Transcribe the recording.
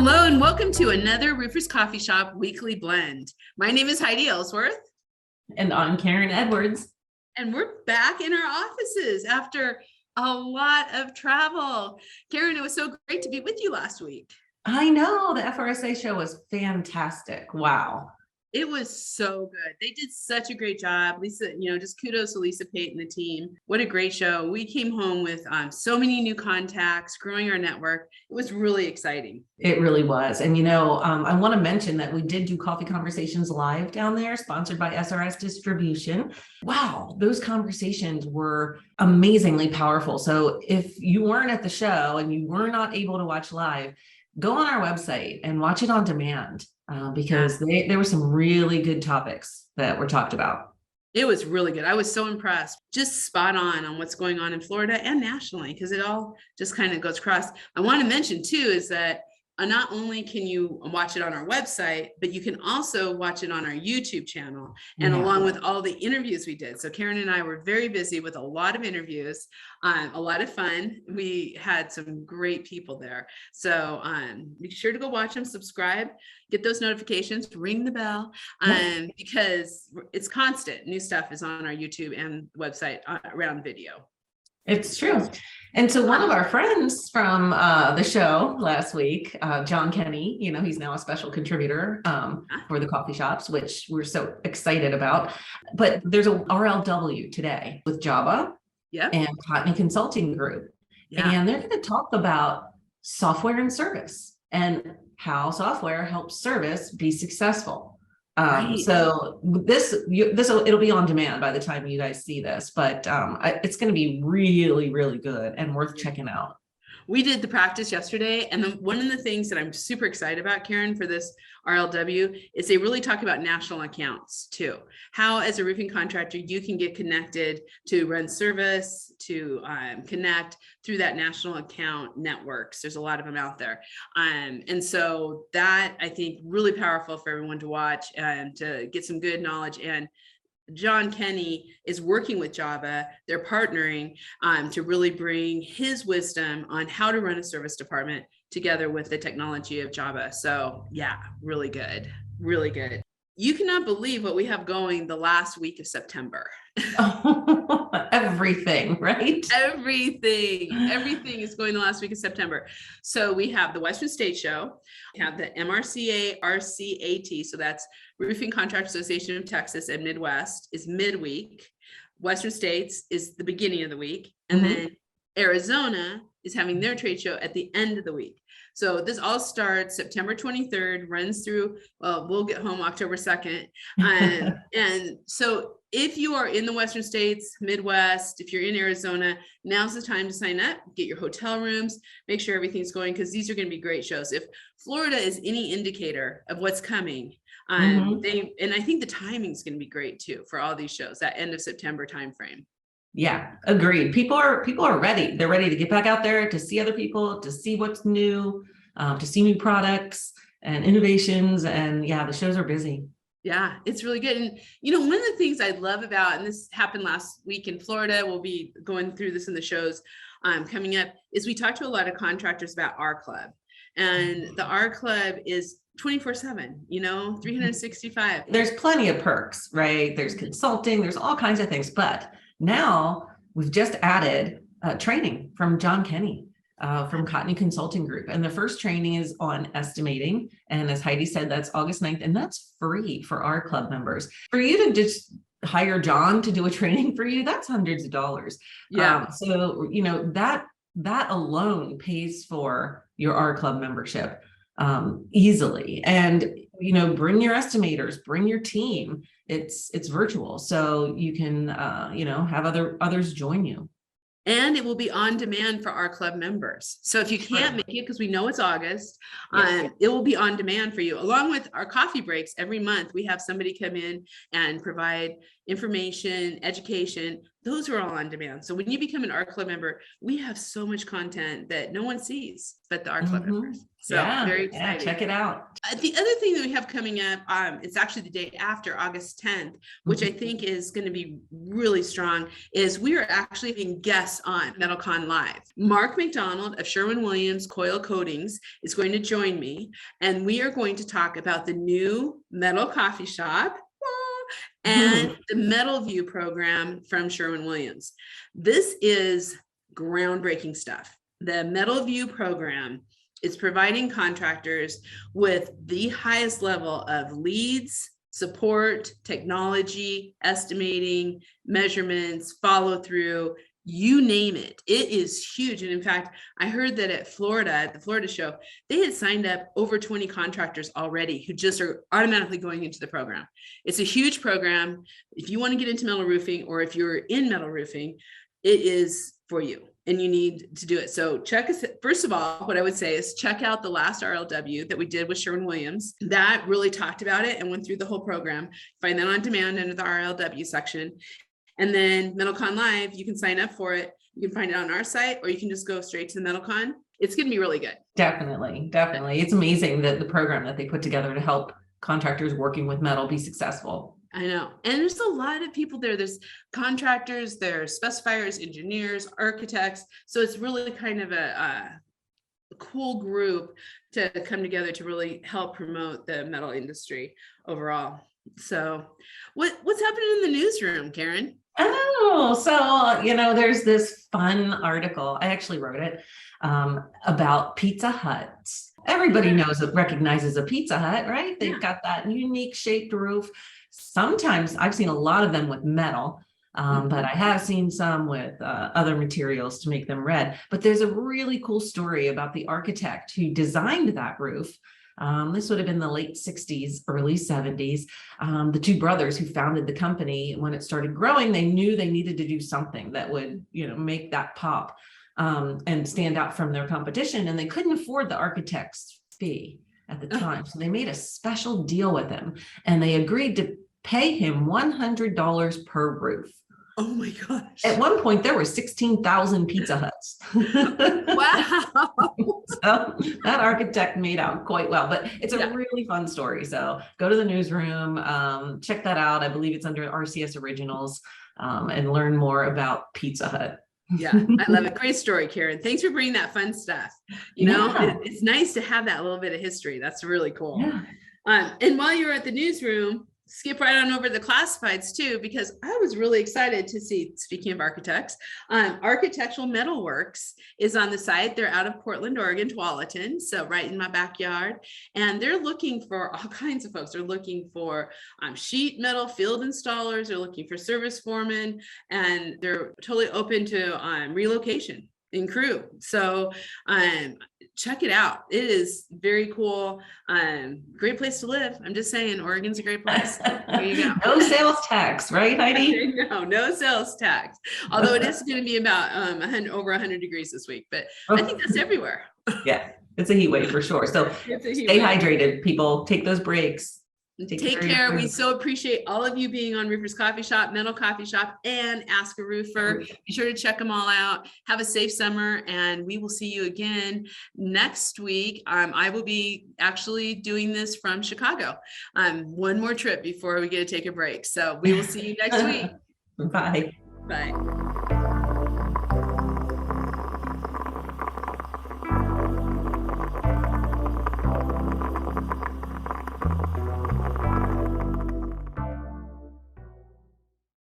Hello and welcome to another Roofers Coffee Shop weekly blend. My name is Heidi Ellsworth. And I'm Karen Edwards. And we're back in our offices after a lot of travel. Karen, it was so great to be with you last week. I know, the FRSA show was fantastic. Wow. It was so good. They did such a great job. Lisa, just kudos to Lisa Pate and the team. What a great show. We came home with so many new contacts, growing our network. It was really exciting. It really was. And, I want to mention that we did do Coffee Conversations live down there, sponsored by SRS Distribution. Wow, those conversations were amazingly powerful. So if you weren't at the show and you were not able to watch live, go on our website and watch it on demand. Because there were some really good topics that were talked about. It was really good. I was so impressed. Just spot on what's going on in Florida and nationally, because it all just kind of goes across. I want to mention too is that not only can you watch it on our website, but you can also watch it on our YouTube channel and along with all the interviews we did. So Karen and I were very busy with a lot of interviews, a lot of fun. We had some great people there. So be sure to go watch them, subscribe, get those notifications, ring the bell, because it's constant. New stuff is on our YouTube and website around video. It's true. And so one of our friends from the show last week, John Kenny, he's now a special contributor for the coffee shops, which we're so excited about. But there's a RLW today with Java and Cotney Consulting Group. And they're going to talk about software and service and how software helps service be successful. So it'll be on demand by the time you guys see this, but it's going to be really, really good and worth checking out. We did the practice yesterday. And one of the things that I'm super excited about, Karen, for this RLW is they really talk about national accounts too. How as a roofing contractor, you can get connected to run service, to connect through that national account networks. There's a lot of them out there. And so that I think really powerful for everyone to watch and to get some good knowledge. And John Kenny is working with Java. They're partnering to really bring his wisdom on how to run a service department together with the technology of Java. So yeah, really good, really good. You cannot believe what we have going the last week of September. Everything, right? Everything is going the last week of September. So we have the Western State Show, we have the MRCA RCAT, so that's Roofing Contractors Association of Texas and Midwest is midweek. Western States is the beginning of the week. And then Arizona is having their trade show at the end of the week. So this all starts September 23rd, runs through, we'll get home October 2nd. And so if you are in the Western States, Midwest, if you're in Arizona, now's the time to sign up, get your hotel rooms, make sure everything's going, because these are going to be great shows. If Florida is any indicator of what's coming, and I think the timing is going to be great too for all these shows, that end of September timeframe. Yeah, agreed. People are ready. They're ready to get back out there to see other people, to see what's new, to see new products and innovations. And yeah, the shows are busy. Yeah, it's really good. And, one of the things I love about, and this happened last week in Florida, we'll be going through this in the shows coming up, is we talked to a lot of contractors about our club. And the R Club is 24/7, 365. There's plenty of perks, right? There's consulting, there's all kinds of things. But now we've just added training from John Kenny from Cotney Consulting Group. And the first training is on estimating. And as Heidi said, that's August 9th. And that's free for our club members. For you to just hire John to do a training for you, that's hundreds of dollars. Yeah. So, that alone pays for your R Club membership easily. And, bring your estimators, bring your team. It's virtual. So you can, have others join you. And it will be on demand for our club members. So if you can't make it, because we know it's August, it will be on demand for you. Along with our coffee breaks every month, we have somebody come in and provide information, education those are all on demand. So when you become an ARC Club member, we have so much content that no one sees but the ARC Club members. So very exciting. Check it out. The other thing that we have coming up, it's actually the day after August 10th, which I think is going to be really strong, is we are actually having guests on METALCON Live. Mark McDonald of Sherwin-Williams Coil Coatings is going to join me, and we are going to talk about the new Metal Coffee Shop and the Metal View program from Sherwin-Williams. This is groundbreaking stuff. The Metal View program is providing contractors with the highest level of leads, support, technology, estimating, measurements, follow through, you name it. It is huge. And in fact, I heard that at the Florida show, they had signed up over 20 contractors already who just are automatically going into the program. It's a huge program. If you want to get into metal roofing, or if you're in metal roofing, it is for you and you need to do it. So check us. First of all, what I would say is check out the last RLW that we did with Sherwin-Williams. That really talked about it and went through the whole program. Find that on demand under the RLW section. And then METALCON Live, you can sign up for it. You can find it on our site, or you can just go straight to the METALCON. It's going to be really good. Definitely. It's amazing that the program that they put together to help contractors working with metal be successful. I know. And there's a lot of people there. There's contractors, there's specifiers, engineers, architects. So it's really kind of a cool group to come together to really help promote the metal industry overall. So what's happening in the newsroom, Karen? Oh, so, there's this fun article. I actually wrote it about Pizza Hut. Everybody recognizes a Pizza Hut, right? They've got that unique shaped roof. Sometimes I've seen a lot of them with metal, but I have seen some with other materials to make them red. But there's a really cool story about the architect who designed that roof. This would have been the late 60s, early 70s. The two brothers who founded the company, when it started growing, they knew they needed to do something that would, make that pop and stand out from their competition. And they couldn't afford the architect's fee at the time. So they made a special deal with him, and they agreed to pay him $100 per roof. Oh my gosh. At one point, there were 16,000 Pizza Huts. Wow. So that architect made out quite well, but it's a really fun story. So go to the newsroom, check that out. I believe it's under RCS Originals, and learn more about Pizza Hut. Yeah, I love it. Great story, Karen. Thanks for bringing that fun stuff. It's nice to have that little bit of history. That's really cool. Yeah. And while you're at the newsroom, skip right on over to the classifieds too, because I was really excited to see, speaking of architects, Architectural Metalworks is on the site. They're out of Portland, Oregon, Tualatin, so right in my backyard. And they're looking for all kinds of folks. They're looking for sheet metal field installers. They're looking for service foremen, and they're totally open to relocation in crew. So check it out. It is very cool. Great place to live. I'm just saying, Oregon's a great place. There you go. No sales tax, right, Heidi? No sales tax. Although it is going to be about over 100 degrees this week, but I think that's everywhere. Yeah, it's a heat wave for sure. So stay hydrated, people. Take those breaks. Take care. We so appreciate all of you being on Roofers Coffee Shop, Metal Coffee Shop, and Ask a Roofer. Be sure to check them all out. Have a safe summer, and we will see you again next week. I will be actually doing this from Chicago. One more trip before we get to take a break. So we will see you next week. Bye. Bye.